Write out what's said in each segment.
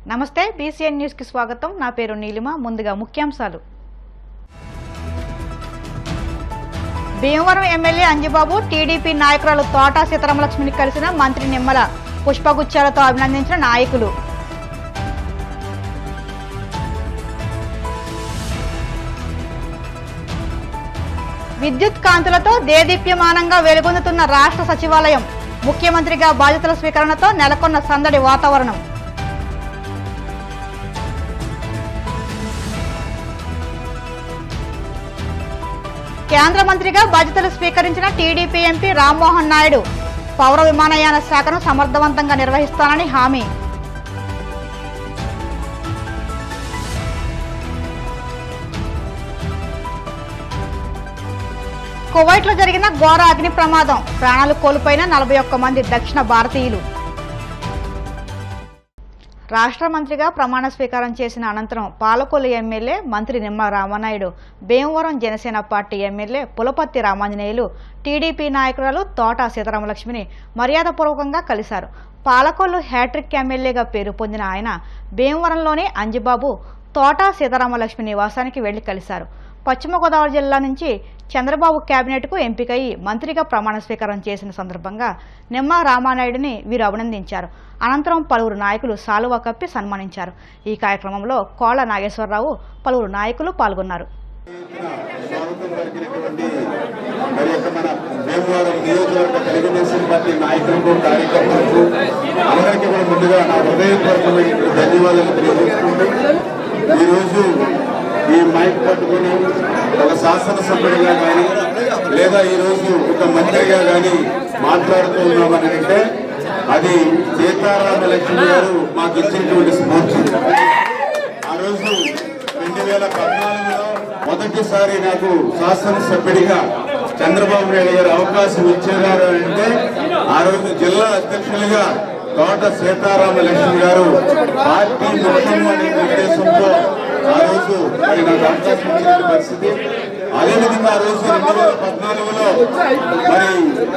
నమస్తే BCN news కి స్వాగతం. నా పేరు నీలిమ. ముందుగా ముఖ్యాంశాలు. భీమవరం ఎమ్మెల్యే అంజిబాబు టీడీపీ నాయకురాలు తోట సీతారామలక్ష్మిని కలిసిన మంత్రి నిమ్మల పుష్పగుచ్చాలతో అభినందించిన నాయకులు. విద్యుత్ కాంతులతో దేదీప్యమానంగా వెలుగొందుతున్న రాష్ట్ర సచివాలయం. ముఖ్యమంత్రిగా బాధ్యతల స్వీకరణతో నెలకొన్న సందడి వాతావరణం. కేంద్ర మంత్రిగా బాధ్యతలు స్వీకరించిన టీడీపీ ఎంపీ రామ్మోహన్ నాయుడు పౌర విమానయాన శాఖను సమర్థవంతంగా నిర్వహిస్తానని హామీ. కువైట్లో జరిగిన ఘోర అగ్ని ప్రమాదం. ప్రాణాలు కోల్పోయిన 41 మంది దక్షిణ భారతీయులు. రాష్ట్ర మంత్రిగా ప్రమాణ స్వీకారం చేసిన అనంతరం పాలకొల్లు ఎమ్మెల్యే మంత్రి Nimmala Rama Naidu, Bhimavaram Janasena party MLA Pulaparthi Ramanjaneyulu TDP నాయకురాలు తోట సీతారామలక్ష్మిని మర్యాదపూర్వకంగా కలిశారు. పాలకొల్లు హ్యాట్రిక్ ఎమ్మెల్యేగా పేరు పొందిన ఆయన భీమవరంలోని అంజిబాబు తోట సీతారామలక్ష్మి నివాసానికి వెళ్లి కలిశారు. పశ్చిమ గోదావరి జిల్లా నుంచి చంద్రబాబు కేబినెట్కు ఎంపికయి మంత్రిగా ప్రమాణ స్వీకారం చేసిన సందర్భంగా నిమ్మల రామానాయుడిని వీరు అభినందించారు. అనంతరం పలువురు నాయకులు శాలువా కప్పి సన్మానించారు. ఈ కార్యక్రమంలో కోళ్ల నాగేశ్వరరావు, పలువురు నాయకులు పాల్గొన్నారు. ఈ మైక్ పట్టుకుని ఒక శాసనసభ్యుడిగా కానీ లేదా ఈరోజు ఒక మంత్రిగా కానీ మాట్లాడుతున్నామని అంటే అది సీతారామలక్ష్మి గారు మాకు ఇచ్చినటువంటి స్ఫూర్తి. ఆ రోజు 2014లో మొదటిసారి నాకు శాసనసభ్యుడిగా చంద్రబాబు నాయుడు గారు అవకాశం ఇచ్చారు అంటే ఆ రోజు జిల్లా అధ్యక్షులుగా తోట సీతారామలక్ష్మి గారు పార్టీ ముఖ్యం అనే ఉద్దేశంతో ఆ రోజు మరి నాకు అవకాశం ఇచ్చిన పరిస్థితి. అదేవిధంగా ఆ రోజు 2014లో మరి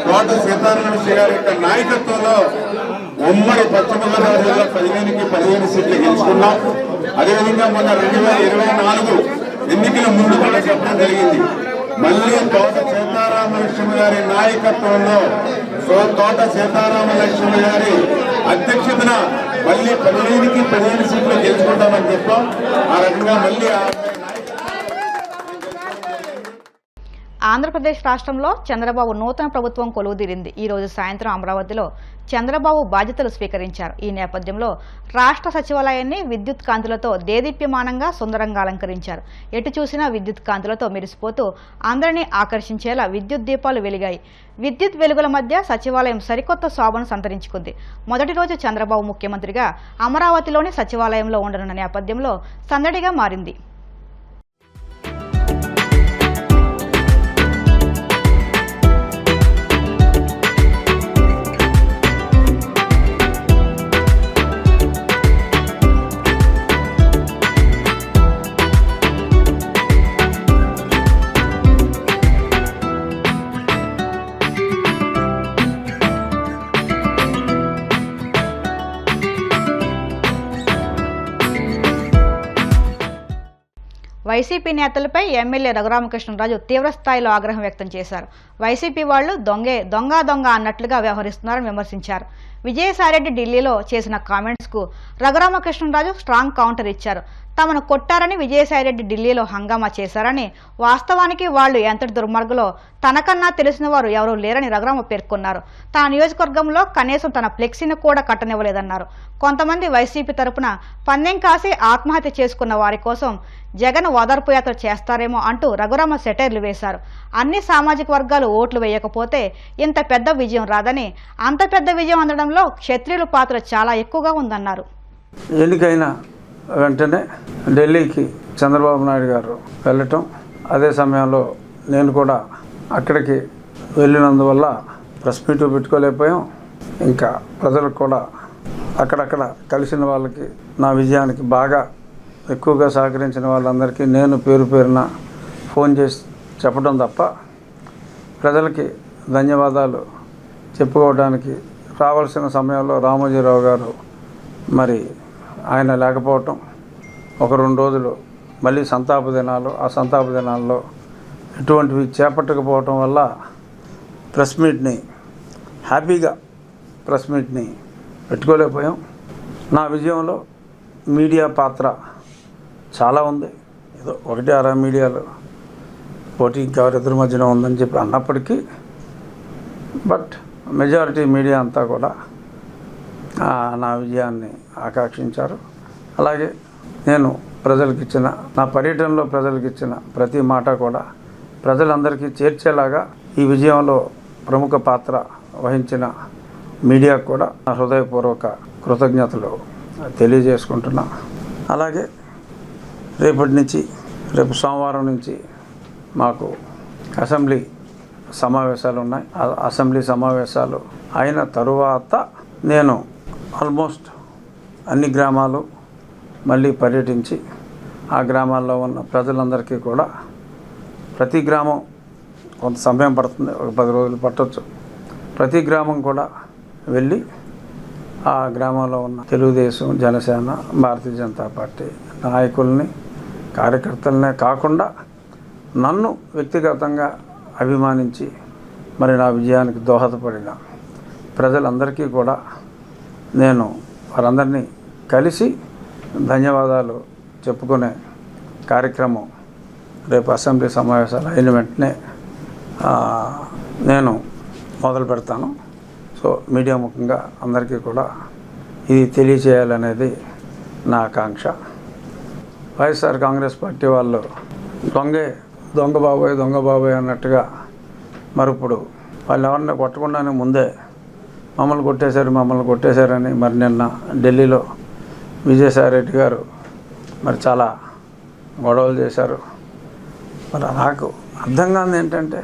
తోట సీతారామలక్ష్మి గారి యొక్క నాయకత్వంలో ఉమ్మడి పశ్చిమ గోదావరి జిల్లా 15కి 15 సీట్లు గెలుచుకున్నాం. అదేవిధంగా మొన్న 2024 ఎన్నికల ముందు కూడా చెప్పడం జరిగింది. మళ్ళీ తోట సీతారామలక్ష్మి గారి నాయకత్వంలో తోట సీతారామలక్ష్మి గారి అధ్యక్షతన మళ్ళీ 15కి 15 సీట్లు గెలుచుకుంటామని చెప్పాం. ఆ రకంగా మళ్ళీ ఆంధ్రప్రదేశ్ రాష్ట్రంలో చంద్రబాబు నూతన ప్రభుత్వం కొలువుదీరింది. ఈ రోజు సాయంత్రం అమరావతిలో చంద్రబాబు బాధ్యతలు స్వీకరించారు. ఈ నేపథ్యంలో రాష్ట్ర సచివాలయాన్ని విద్యుత్ కాంతులతో దేదీప్యమానంగా సుందరంగా అలంకరించారు. ఎటు చూసినా విద్యుత్ కాంతులతో మెరిసిపోతూ అందరినీ ఆకర్షించేలా విద్యుత్ దీపాలు వెలిగాయి. విద్యుత్ వెలుగుల మధ్య సచివాలయం సరికొత్త శోభను సంతరించుకుంది. మొదటి రోజు చంద్రబాబు ముఖ్యమంత్రిగా అమరావతిలోని సచివాలయంలో ఉండనున్న నేపథ్యంలో సందడిగా మారింది. వైసీపీ నేతలపై ఎమ్మెల్యే రఘురామకృష్ణరాజు తీవ్రస్థాయిలో ఆగ్రహం వ్యక్తం చేశారు. వైసీపీ వాళ్లు దొంగ అన్నట్లుగా వ్యవహరిస్తున్నారని విమర్శించారు. విజయసాయిరెడ్డి ఢిల్లీలో చేసిన కామెంట్స్కు రఘురామకృష్ణరాజు స్ట్రాంగ్ కౌంటర్ ఇచ్చారు. తమను కొట్టారని విజయసాయిరెడ్డి ఢిల్లీలో హంగామా చేశారని, వాస్తవానికి వాళ్లు ఎంతటి దుర్మార్గులో తనకన్నా తెలిసిన వారు ఎవరూ లేరని రఘురామ పేర్కొన్నారు. తన నియోజకవర్గంలో కనీసం తన ఫ్లెక్సీని కూడా కట్టనివ్వలేదన్నారు. కొంతమంది వైసీపీ తరపున పందెం కాసి ఆత్మహత్య చేసుకున్న వారి కోసం జగన్ ఓదార్పు యాత్ర చేస్తారేమో అంటూ రఘురామ సెటైర్లు వేశారు. అన్ని సామాజిక వర్గాలు ఓట్లు వేయకపోతే ఇంత పెద్ద విజయం రాదని, అంత పెద్ద విజయం అందడంలో క్షత్రియుల పాత్ర చాలా ఎక్కువగా ఉందన్నారు. ఎన్నికైన వెంటనే ఢిల్లీకి చంద్రబాబు నాయుడు గారు వెళ్ళటం, అదే సమయంలో నేను కూడా అక్కడికి వెళ్ళినందువల్ల ప్రెస్ మీట్ పెట్టుకోలేకపోయాం. ఇంకా ప్రజలకు కూడా అక్కడక్కడ కలిసిన వాళ్ళకి నా విజయానికి బాగా ఎక్కువగా సహకరించిన వాళ్ళందరికీ నేను పేరు పేరున ఫోన్ చేసి చెప్పడం తప్ప ప్రజలకి ధన్యవాదాలు చెప్పుకోవడానికి రావాల్సిన సమయంలో రామోజీరావు గారు మరి ఆయన లేకపోవటం, ఒక 2 రోజులు మళ్ళీ సంతాప దినాలు, ఆ సంతాప దినాల్లో ఎటువంటివి చేపట్టకపోవటం వల్ల ప్రెస్ మీట్ని హ్యాపీగా పెట్టుకోలేకపోయాం. నా విజయంలో మీడియా పాత్ర చాలా ఉంది. ఏదో 1-6 మీడియాలు పోటీ ఇంకెవరిద్దరి మధ్యన ఉందని చెప్పి అన్నప్పటికీ, బట్ మెజారిటీ మీడియా అంతా కూడా నా విజయాన్ని ఆకాంక్షించారు. అలాగే నేను నా పర్యటనలో ప్రజలకు ఇచ్చిన ప్రతి మాట కూడా ప్రజలందరికీ చేర్చేలాగా ఈ విజయంలో ప్రముఖ పాత్ర వహించిన మీడియాకు కూడా నా హృదయపూర్వక కృతజ్ఞతలు తెలియజేసుకుంటున్నా. అలాగే రేపు సోమవారం నుంచి మాకు అసెంబ్లీ సమావేశాలు ఉన్నాయి. అసెంబ్లీ సమావేశాలు అయిన తరువాత నేను ఆల్మోస్ట్ అన్ని గ్రామాలు మళ్ళీ పర్యటించి ఆ గ్రామాల్లో ఉన్న ప్రజలందరికీ కూడా, ప్రతి గ్రామం కొంత సమయం పడుతుంది, ఒక 10 రోజులు పట్టవచ్చు, ప్రతి గ్రామం కూడా వెళ్ళి ఆ గ్రామంలో ఉన్న తెలుగుదేశం, జనసేన, భారతీయ జనతా పార్టీ నాయకుల్ని, కార్యకర్తలనే కాకుండా నన్ను వ్యక్తిగతంగా అభిమానించి మరి నా విజయానికి దోహదపడిన ప్రజలందరికీ కూడా నేను వారందరినీ కలిసి ధన్యవాదాలు చెప్పుకునే కార్యక్రమం రేపు అసెంబ్లీ సమావేశాలు అయిన వెంటనే నేను మొదలు పెడతాను. సో మీడియా ముఖంగా అందరికీ కూడా ఇది తెలియచేయాలనేది నా ఆకాంక్ష. వైఎస్ఆర్ కాంగ్రెస్ పార్టీ వాళ్ళు దొంగ బాబాయ్ అన్నట్టుగా మరి ఇప్పుడు వాళ్ళు ఎవరిని కొట్టకుండానే ముందే మమ్మల్ని కొట్టేశారని మరి నిన్న ఢిల్లీలో విజయసాయిరెడ్డి గారు మరి చాలా గొడవలు చేశారు. మరి నాకు అర్థం కాదు ఏంటంటే,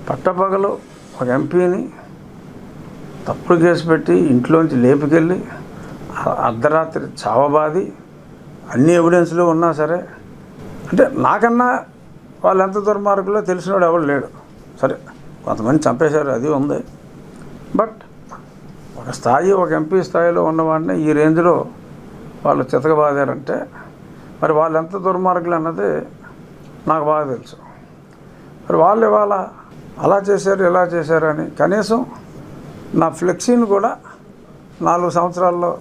పట్టపగలు ఒక ఎంపీని తప్పుడు కేసు పెట్టి ఇంట్లోంచి లేపుకెళ్ళి అర్ధరాత్రి చావబాది అన్ని ఎవిడెన్స్లు ఉన్నా సరే, అంటే నాకన్నా వాళ్ళు ఎంత దుర్మార్గులో తెలిసినోడు ఎవరు లేడు. సరే కొంతమంది చంపేశారు, అది ఉంది. బట్ ఒక ఎంపీ స్థాయిలో ఉన్నవాడిని ఈ రేంజ్లో వాళ్ళు చితకబాదారంటే మరి వాళ్ళు ఎంత దుర్మార్గులు అన్నది నాకు బాగా తెలుసు. మరి వాళ్ళు ఇవాళ అలా చేశారు ఇలా చేశారు అని కనీసం నా ఫ్లెక్సీని కూడా 4 సంవత్సరాల్లో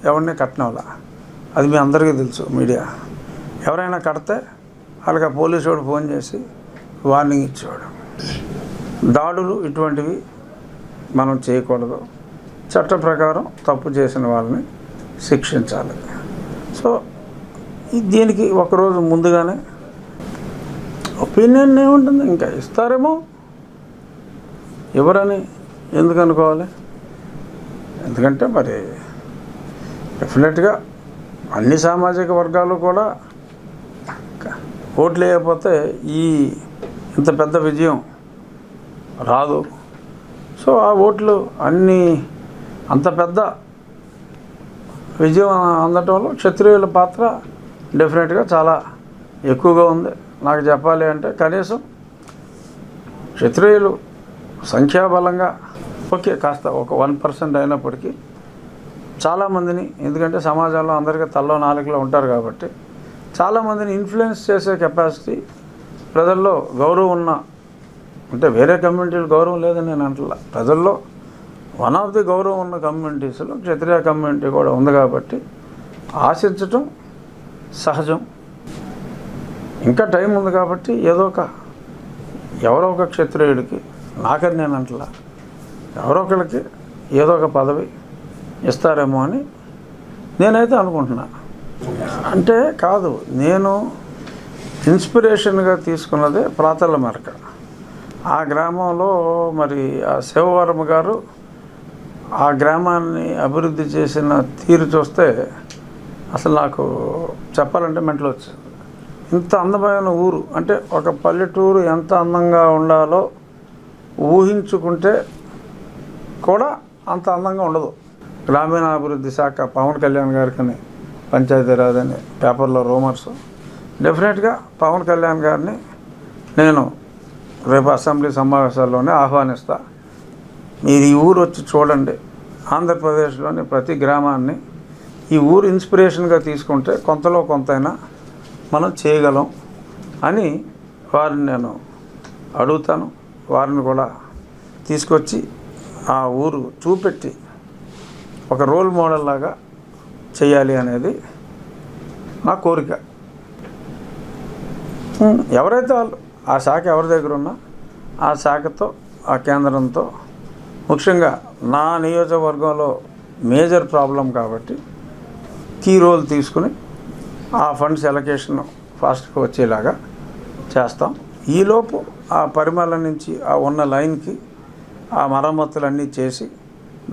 ఎవరిని కట్టనవల. అది మీ అందరికీ తెలుసు. మీడియా ఎవరైనా కడితే వాళ్ళకి ఆ పోలీసు వాడు ఫోన్ చేసి వార్నింగ్ ఇచ్చేవాడు. దాడులు ఇటువంటివి మనం చేయకూడదు. చట్ట ప్రకారం తప్పు చేసిన వాళ్ళని శిక్షించాలి. సో దీనికి ఒకరోజు ముందుగానే ఒపీనియన్ ఏముంటుంది, ఇంకా ఇస్తారేమో, ఎవరని ఎందుకు అనుకోవాలి. ఎందుకంటే మరి డెఫినెట్గా అన్ని సామాజిక వర్గాలు కూడా ఓట్లు వేయకపోతే ఇంత పెద్ద విజయం రాదు. సో ఆ ఓట్లు అంత పెద్ద విజయం అందటంలో క్షత్రియుల పాత్ర డెఫినెట్గా చాలా ఎక్కువగా ఉంది. నాకు చెప్పాలి అంటే కనీసం క్షత్రియులు సంఖ్యాబలంగా కాస్త ఒక 1% అయినప్పటికీ చాలామందిని, ఎందుకంటే సమాజంలో అందరికీ తల్లో నాలుగులో ఉంటారు కాబట్టి చాలామందిని ఇన్ఫ్లుయెన్స్ చేసే కెపాసిటీ ప్రజల్లో గౌరవం ఉన్న, అంటే వేరే కమ్యూనిటీలు గౌరవం లేదని నేను అంటలా, ప్రజల్లో వన్ ఆఫ్ ది గౌరవం ఉన్న కమ్యూనిటీస్లో క్షత్రియ కమ్యూనిటీ కూడా ఉంది కాబట్టి ఆశించటం సహజం. ఇంకా టైం ఉంది కాబట్టి ఎవరో ఒక క్షత్రియుడికి, నాకని నేను అంటలా, ఎవరో ఒకరికి ఏదో ఒక పదవి ఇస్తారేమో అని నేనైతే అనుకుంటున్నా. అంటే కాదు, నేను ఇన్స్పిరేషన్గా తీసుకున్నదే ప్రాతల మెరక. ఆ గ్రామంలో మరి ఆ శివవరమ గారు ఆ గ్రామాన్ని అభివృద్ధి చేసిన తీరు చూస్తే అసలు నాకు చెప్పాలంటే మెంటలు వచ్చింది. ఇంత అందమైన ఊరు, అంటే ఒక పల్లెటూరు ఎంత అందంగా ఉండాలో ఊహించుకుంటే కూడా అంత అందంగా ఉండదు. గ్రామీణాభివృద్ధి శాఖ పవన్ కళ్యాణ్ గారికి పంచాయతీరాజ్ అని పేపర్లో రూమర్స్. డెఫినెట్గా పవన్ కళ్యాణ్ గారిని నేను రేపు అసెంబ్లీ సమావేశాల్లోనే ఆహ్వానిస్తా. మీరు ఈ ఊరు వచ్చి చూడండి, ఆంధ్రప్రదేశ్లోని ప్రతి గ్రామాన్ని ఈ ఊరు ఇన్స్పిరేషన్గా తీసుకుంటే కొంతలో కొంతైనా మనం చేయగలం అని వారిని నేను అడుగుతాను. వారిని కూడా తీసుకొచ్చి ఆ ఊరు చూపెట్టి ఒక రోల్ మోడల్ లాగా చేయాలి అనేది నా కోరిక. ఎవరైతే వాళ్ళు ఆ శాఖ ఎవరి దగ్గర ఉన్నా ఆ శాఖతో ఆ కేంద్రంతో, ముఖ్యంగా నా నియోజకవర్గంలో మేజర్ ప్రాబ్లం కాబట్టి కీ రోల్ తీసుకుని ఆ ఫండ్స్ ఎలకేషన్ ఫాస్ట్గా వచ్చేలాగా చేస్తాం. ఈలోపు ఆ పరిమళ నుంచి ఆ ఉన్న లైన్కి ఆ మరమ్మతులన్నీ చేసి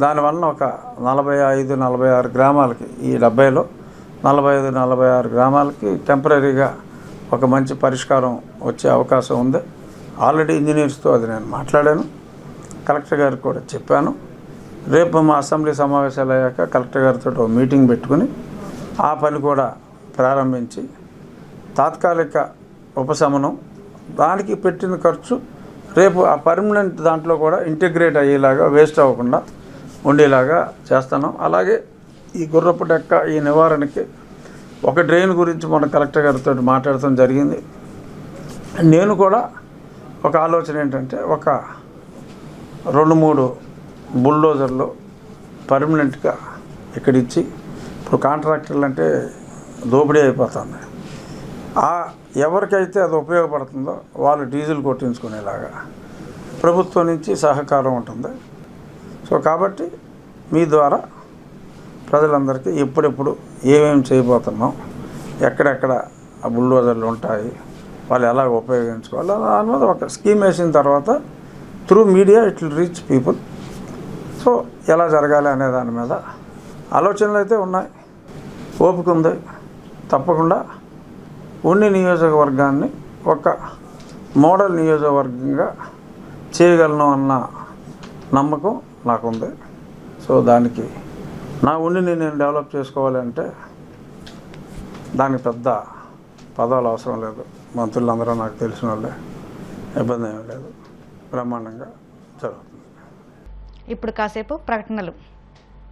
దానివల్ల ఒక 45-46 గ్రామాలకి, ఈ 70లో 45-46 గ్రామాలకి టెంపరీగా ఒక మంచి పరిష్కారం వచ్చే అవకాశం ఉంది. ఆల్రెడీ ఇంజనీర్స్తో అది నేను మాట్లాడాను, కలెక్టర్ గారికి కూడా చెప్పాను. రేపు మా అసెంబ్లీ సమావేశాలు అయ్యాక కలెక్టర్ గారితో మీటింగ్ పెట్టుకుని ఆ పని కూడా ప్రారంభించి తాత్కాలిక ఉపశమనం, దానికి పెట్టిన ఖర్చు రేపు ఆ పర్మనెంట్ దాంట్లో కూడా ఇంటిగ్రేట్ అయ్యేలాగా, వేస్ట్ అవ్వకుండా ఉండేలాగా చేస్తాను. అలాగే ఈ గుర్రపు డెక్క ఈ నివారణకి ఒక డ్రైన్ గురించి మన కలెక్టర్ గారితో మాట్లాడటం జరిగింది. నేను కూడా ఒక ఆలోచన ఏంటంటే ఒక 2-3 బుల్డోజర్లు పర్మనెంట్గా ఇక్కడ ఇచ్చి, ఇప్పుడు కాంట్రాక్టర్లు అంటే దోపిడీ అయిపోతుంది. ఎవరికైతే అది ఉపయోగపడుతుందో వాళ్ళు డీజిల్ కొట్టించుకునేలాగా ప్రభుత్వం నుంచి సహకారం ఉంటుంది. సో కాబట్టి మీ ద్వారా ప్రజలందరికీ ఎప్పుడెప్పుడు ఏమేమి చేయబోతున్నాం, ఎక్కడెక్కడ ఆ బుల్డోజర్లు ఉంటాయి, వాళ్ళు ఎలా ఉపయోగించుకోవాలి అన్నది ఒక స్కీమ్ వేసిన తర్వాత through media it will reach people. So ఎలా జరగాలి అనే దాని మీద ఆలోచనలు అయితే ఉన్నాయి, ఓపిక ఉంది. తప్పకుండా ఉన్ని నియోజకవర్గాన్ని ఒక మోడల్ నియోజకవర్గంగా చేయగలను అన్న నమ్మకం నాకుంది. సో దానికి నా ఉండిని నేను డెవలప్ చేసుకోవాలి అంటే దానికి పెద్ద పదవులు అవసరం లేదు. మంత్రులందరూ నాకు తెలిసిన వాళ్ళే, ఇబ్బంది ఏమీ లేదు, బ్రహ్మాండంగా జరుగుతుంది. ఇప్పుడు కాసేపు ప్రకటనలు.